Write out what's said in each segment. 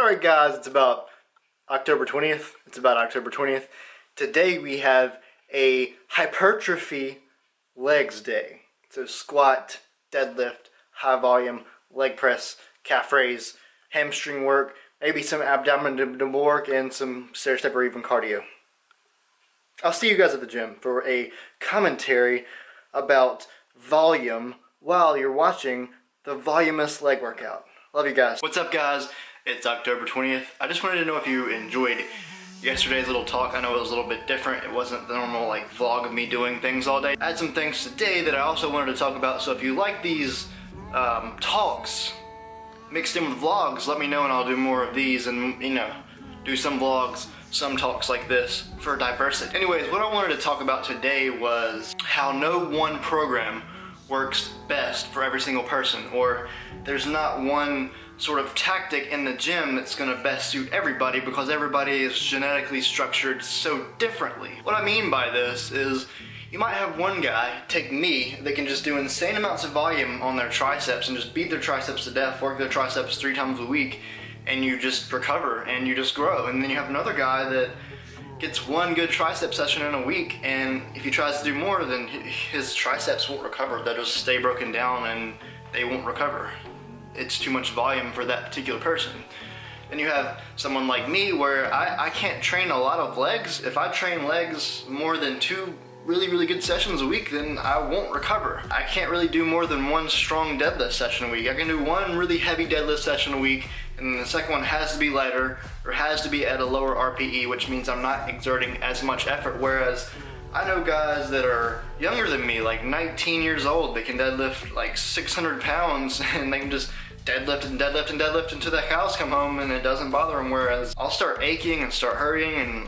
Alright guys, it's about October 20th. Today we have a hypertrophy legs day. So squat, deadlift, high volume, leg press, calf raise, hamstring work, maybe some abdominal work, and some stair step or even cardio. I'll see you guys at the gym for a commentary about volume while you're watching the voluminous leg workout. Love you guys. What's up guys? It's October 20th. I just wanted to know if you enjoyed yesterday's little talk. I know it was a little bit different. It wasn't the normal vlog of me doing things all day. I had some things today that I also wanted to talk about. So if you like these talks mixed in with vlogs, let me know and I'll do more of these and, do some vlogs, some talks like this for diversity. Anyways, what I wanted to talk about today was how no one program works best for every single person, or there's not one sort of tactic in the gym that's gonna best suit everybody because everybody is genetically structured so differently. What I mean by this is you might have one guy, take me, that can just do insane amounts of volume on their triceps and just beat their triceps to death, work their triceps 3 times a week, and you just recover and you just grow. And then you have another guy that gets one good tricep session in a week, and if he tries to do more, then his triceps won't recover. They'll just stay broken down and they won't recover. It's too much volume for that particular person. Then you have someone like me where I can't train a lot of legs. If I train legs more than 2 really good sessions a week, then I won't recover. I can't really do more than 1 strong deadlift session a week. I can do 1 really heavy deadlift session a week, and then the second one has to be lighter or has to be at a lower RPE, which means I'm not exerting as much effort. Whereas I know guys that are younger than me, like 19 years old, they can deadlift like 600 pounds and they can just deadlift and deadlift and deadlift until the cows come home and it doesn't bother them. Whereas I'll start aching and start hurting, and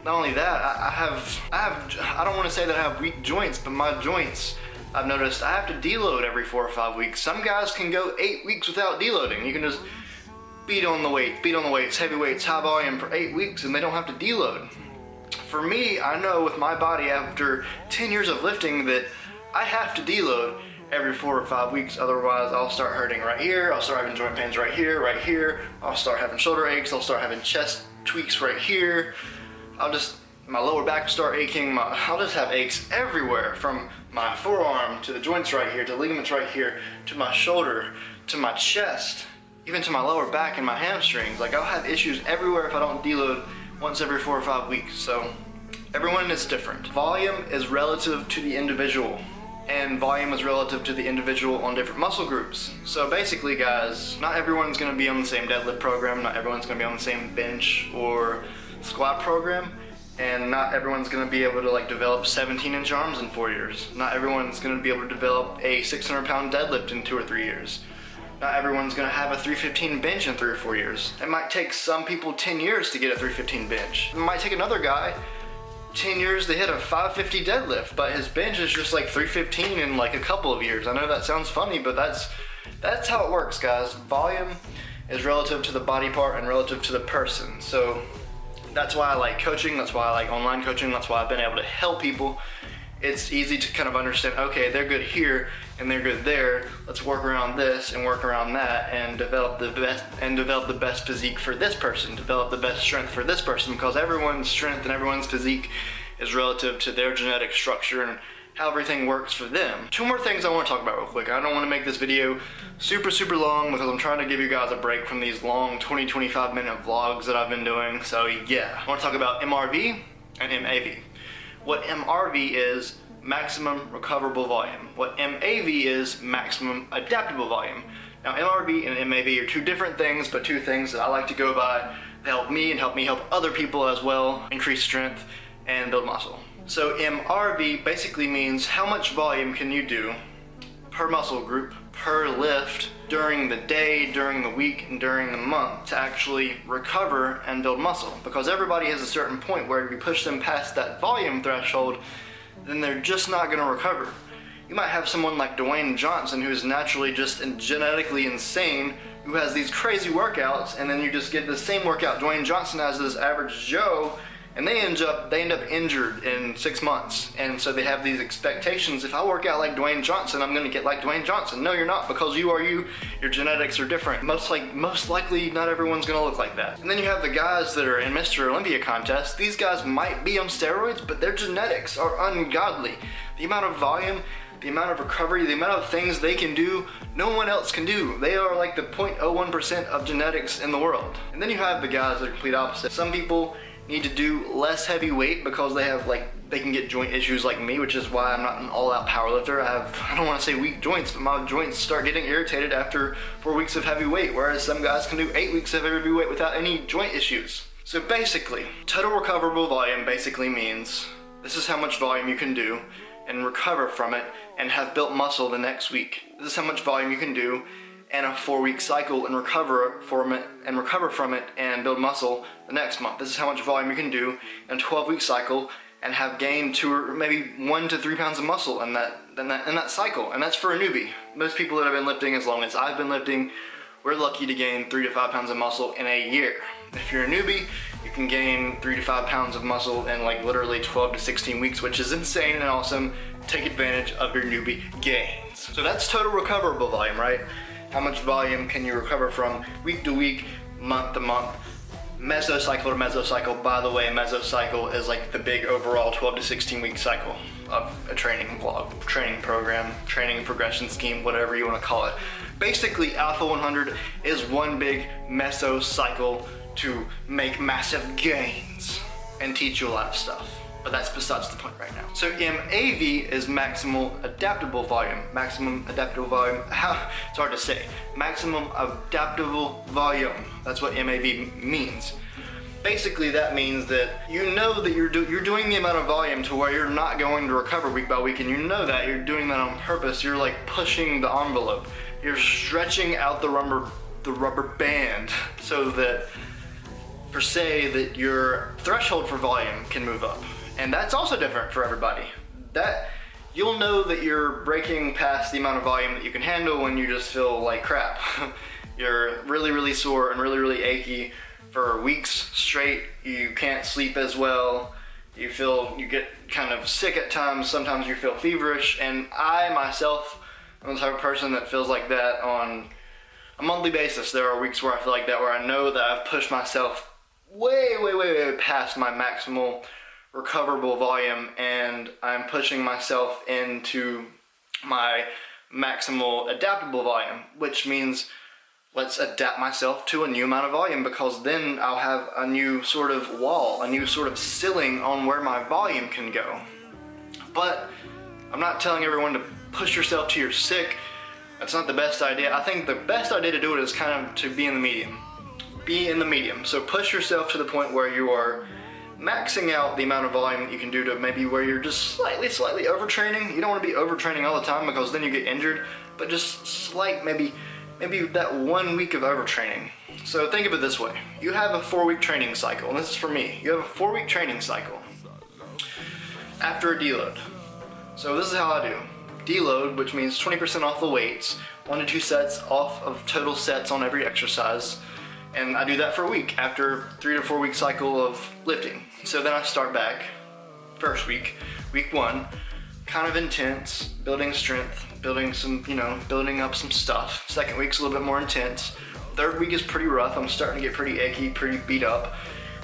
not only that, I don't want to say that I have weak joints, but my joints, I've noticed I have to deload every 4 or 5 weeks. Some guys can go 8 weeks without deloading. You can just beat on the weights, heavy weights, high volume for 8 weeks and they don't have to deload. For me, I know with my body after 10 years of lifting that I have to deload every 4 or 5 weeks, otherwise I'll start hurting right here, I'll start having joint pains right here, I'll start having shoulder aches, I'll start having chest tweaks right here, my lower back will start aching, I'll just have aches everywhere, from my forearm to the joints right here, to the ligaments right here, to my shoulder, to my chest, even to my lower back and my hamstrings. I'll have issues everywhere if I don't deload once every 4 or 5 weeks. So everyone is different. Volume is relative to the individual, and volume is relative to the individual on different muscle groups. So basically guys, not everyone's gonna be on the same deadlift program, not everyone's gonna be on the same bench or squat program, and not everyone's gonna be able to develop 17-inch arms in 4 years. Not everyone's gonna be able to develop a 600-pound deadlift in 2 or 3 years. Not everyone's gonna have a 315 bench in 3 or 4 years. It might take some people 10 years to get a 315 bench. It might take another guy 10 years to hit a 550 deadlift, but his bench is just 315 in a couple of years. I know that sounds funny, but that's how it works, guys. Volume is relative to the body part and relative to the person. So that's why I like coaching, that's why I like online coaching, that's why I've been able to help people. It's easy to kind of understand, okay, they're good here and they're good there. Let's work around this and work around that and develop the best physique for this person, develop the best strength for this person, because everyone's strength and everyone's physique is relative to their genetic structure and how everything works for them. 2 more things I want to talk about real quick. I don't want to make this video super long because I'm trying to give you guys a break from these long 20-25 minute vlogs that I've been doing. So yeah, I want to talk about MRV and MAV. What MRV is, maximum recoverable volume. What MAV is, maximum adaptable volume. Now MRV and MAV are 2 different things, but 2 things that I like to go by to help me and help other people as well increase strength and build muscle. So MRV basically means how much volume can you do per muscle group, per lift, during the day, during the week, and during the month to actually recover and build muscle. Because everybody has a certain point where if you push them past that volume threshold, then they're just not going to recover. You might have someone like Dwayne Johnson, who's naturally just genetically insane, who has these crazy workouts, and then you just get the same workout Dwayne Johnson has as average Joe, and they end up injured in 6 months. And so they have these expectations: if I work out like Dwayne Johnson, I'm gonna get like Dwayne Johnson. No, you're not, because you are you. Your genetics are different. Most likely not everyone's gonna look like that. And then you have the guys that are in Mr. Olympia contests. These guys might be on steroids, but their genetics are ungodly. The amount of volume, the amount of recovery, the amount of things they can do, no one else can do. They are like the 0.01% of genetics in the world. And then you have the guys that are complete opposite. Some people need to do less heavy weight because they can get joint issues like me, which is why I'm not an all-out powerlifter. I don't want to say weak joints, but my joints start getting irritated after 4 weeks of heavy weight, whereas some guys can do 8 weeks of heavy weight without any joint issues. So basically, total recoverable volume basically means this is how much volume you can do and recover from it and have built muscle the next week. This is how much volume you can do in a 4-week cycle and recover from it and build muscle the next month. This is how much volume you can do in a 12-week cycle and have gained 2 or maybe 1 to 3 pounds of muscle in that cycle. And that's for a newbie. Most people that have been lifting as long as I've been lifting, we're lucky to gain 3 to 5 pounds of muscle in a year. If you're a newbie, you can gain 3 to 5 pounds of muscle in like literally 12 to 16 weeks, which is insane and awesome. Take advantage of your newbie gains. So that's total recoverable volume, right? How much volume can you recover from week to week, month to month, mesocycle to mesocycle? By the way, mesocycle is like the big overall 12 to 16 week cycle of a training vlog, training program, training progression scheme, whatever you want to call it. Basically, Alpha 100 is one big mesocycle to make massive gains and teach you a lot of stuff. But that's besides the point right now. So MAV is maximal adaptable volume. Maximum adaptable volume, it's hard to say. Maximum adaptable volume, that's what MAV means. Basically that means that you know that you're doing the amount of volume to where you're not going to recover week by week, and you know that you're doing that on purpose. You're like pushing the envelope. You're stretching out the rubber band so that, per se, that your threshold for volume can move up. And that's also different for everybody. That you'll know that you're breaking past the amount of volume that you can handle when you just feel like crap. You're really, really sore and really, really achy for weeks straight. You can't sleep as well. You get kind of sick at times. Sometimes you feel feverish. And I myself am the type of person that feels like that on a monthly basis. There are weeks where I feel like that, where I know that I've pushed myself way, way, way, way past my maximal recoverable volume, and I'm pushing myself into my maximal adaptable volume, which means let's adapt myself to a new amount of volume, because then I'll have a new sort of wall, a new sort of ceiling on where my volume can go. But I'm not telling everyone to push yourself till you're sick. That's not the best idea. I think the best idea to do it is kind of to be in the medium. Be in the medium. So push yourself to the point where you are maxing out the amount of volume that you can do to maybe where you're just slightly overtraining. You don't want to be overtraining all the time, because then you get injured, but just slight, maybe that 1 week of overtraining. So think of it this way. You have a 4-week training cycle, and this is for me. You have a 4-week training cycle after a deload. So this is how I do. Deload, which means 20% off the weights, 1 to 2 sets off of total sets on every exercise. And I do that for a week after 3 to 4 week cycle of lifting. So then I start back, first week, week 1, kind of intense, building strength, building up some stuff. Second week's a little bit more intense. Third week is pretty rough. I'm starting to get pretty achy, pretty beat up.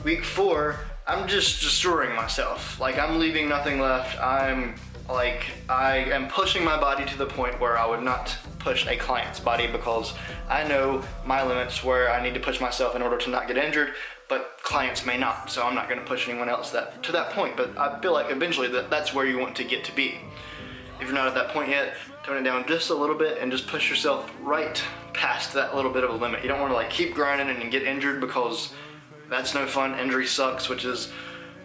Week 4, I'm just destroying myself. Like, I'm leaving nothing left. I am pushing my body to the point where I would not push a client's body, because I know my limits where I need to push myself in order to not get injured, but clients may not, so I'm not going to push anyone else to that point. But I feel like eventually that's where you want to get to be. If you're not at that point yet, tone it down just a little bit and just push yourself right past that little bit of a limit. You don't want to like keep grinding and get injured, because that's no fun. Injury sucks, which is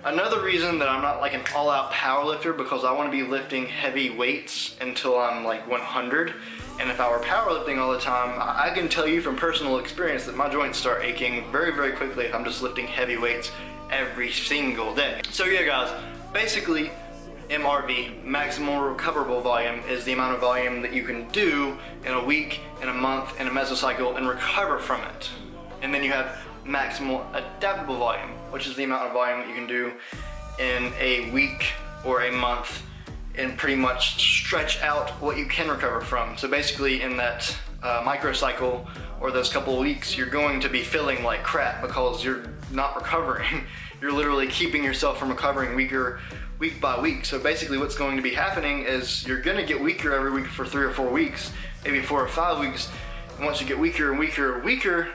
another reason that I'm not like an all-out power lifter, because I want to be lifting heavy weights until I'm like 100. And if I were powerlifting all the time, I can tell you from personal experience that my joints start aching very, very quickly if I'm just lifting heavy weights every single day. So yeah guys, basically MRV, maximal recoverable volume, is the amount of volume that you can do in a week, in a month, in a mesocycle, and recover from it. And then you have maximal adaptable volume, which is the amount of volume that you can do in a week or a month and pretty much stretch out what you can recover from. So basically in that microcycle or those couple of weeks, you're going to be feeling like crap because you're not recovering. You're literally keeping yourself from recovering week by week. So basically what's going to be happening is you're gonna get weaker every week for 3 or 4 weeks, maybe 4 or 5 weeks. And once you get weaker and weaker and weaker,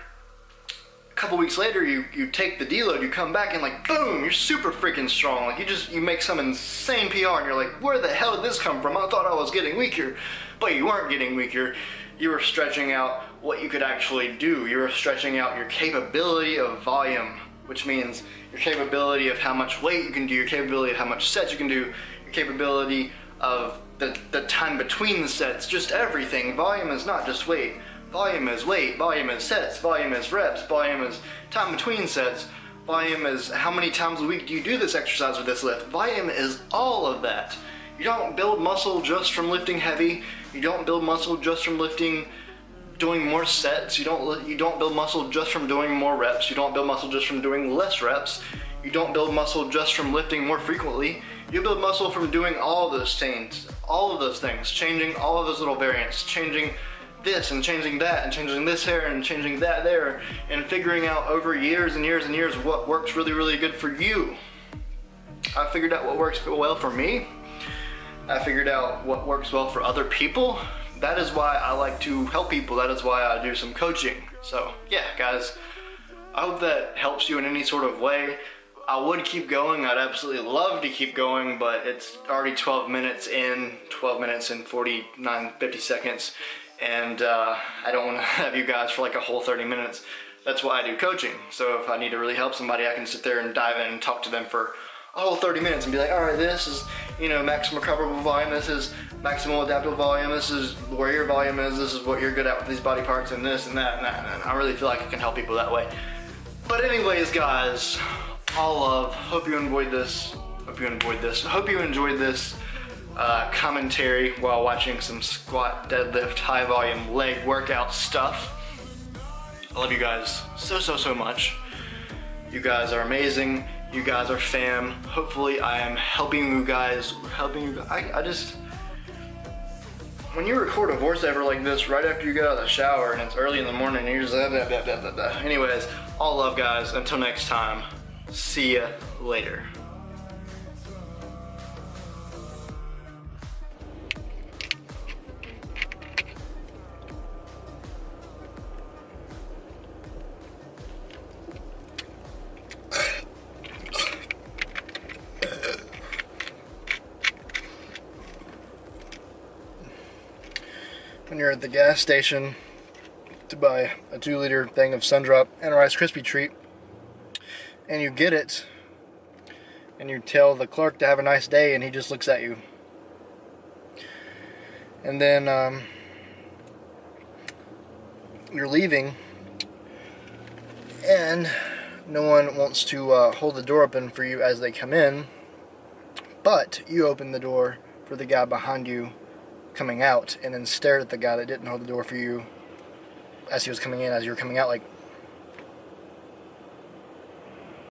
a couple weeks later you take the deload, you come back and like boom, you're super freaking strong. Like you make some insane PR and you're like, where the hell did this come from? I thought I was getting weaker. But you weren't getting weaker. You were stretching out what you could actually do. You were stretching out your capability of volume, which means your capability of how much weight you can do, your capability of how much sets you can do, your capability of the time between the sets, just everything. Volume is not just weight. Volume is weight, volume is sets, volume is reps, volume is time between sets, volume is how many times a week do you do this exercise or this lift. Volume is all of that. You don't build muscle just from lifting heavy. You don't build muscle just from doing more sets. You don't build muscle just from doing more reps. You don't build muscle just from doing less reps. You don't build muscle just from lifting more frequently. You build muscle from doing all of those things, changing all of those little variants, changing this and changing that and changing this here and changing that there, and figuring out over years and years and years what works really, really good for you. I figured out what works well for me. I figured out what works well for other people. That is why I like to help people. That is why I do some coaching. So yeah, guys, I hope that helps you in any sort of way. I would keep going. I'd absolutely love to keep going, but it's already 12 minutes and 49, 50 seconds. And I don't want to have you guys for like a whole 30 minutes. That's why I do coaching. So if I need to really help somebody, I can sit there and dive in and talk to them for a whole 30 minutes and be like, all right, this is, maximum recoverable volume, this is maximal adaptable volume, this is where your volume is, this is what you're good at with these body parts, and this and that and that. And I really feel like I can help people that way. But anyways, guys, all love. Hope you enjoyed this. Hope you enjoyed this commentary while watching some squat, deadlift, high volume leg workout stuff. I love you guys so much. You guys are amazing. You guys are fam. Hopefully I am helping you guys. I just, when you record a voiceover like this right after you get out of the shower and it's early in the morning and you're just blah, blah, blah, blah, blah. Anyways, all love, guys. Until next time, see ya later. When you're at the gas station to buy a 2-liter thing of Sundrop and a Rice Krispie treat, and you get it, and you tell the clerk to have a nice day, and he just looks at you. And then you're leaving, and no one wants to hold the door open for you as they come in, but you open the door for the guy behind you coming out, and then stared at the guy that didn't hold the door for you as he was coming in, as you were coming out, like,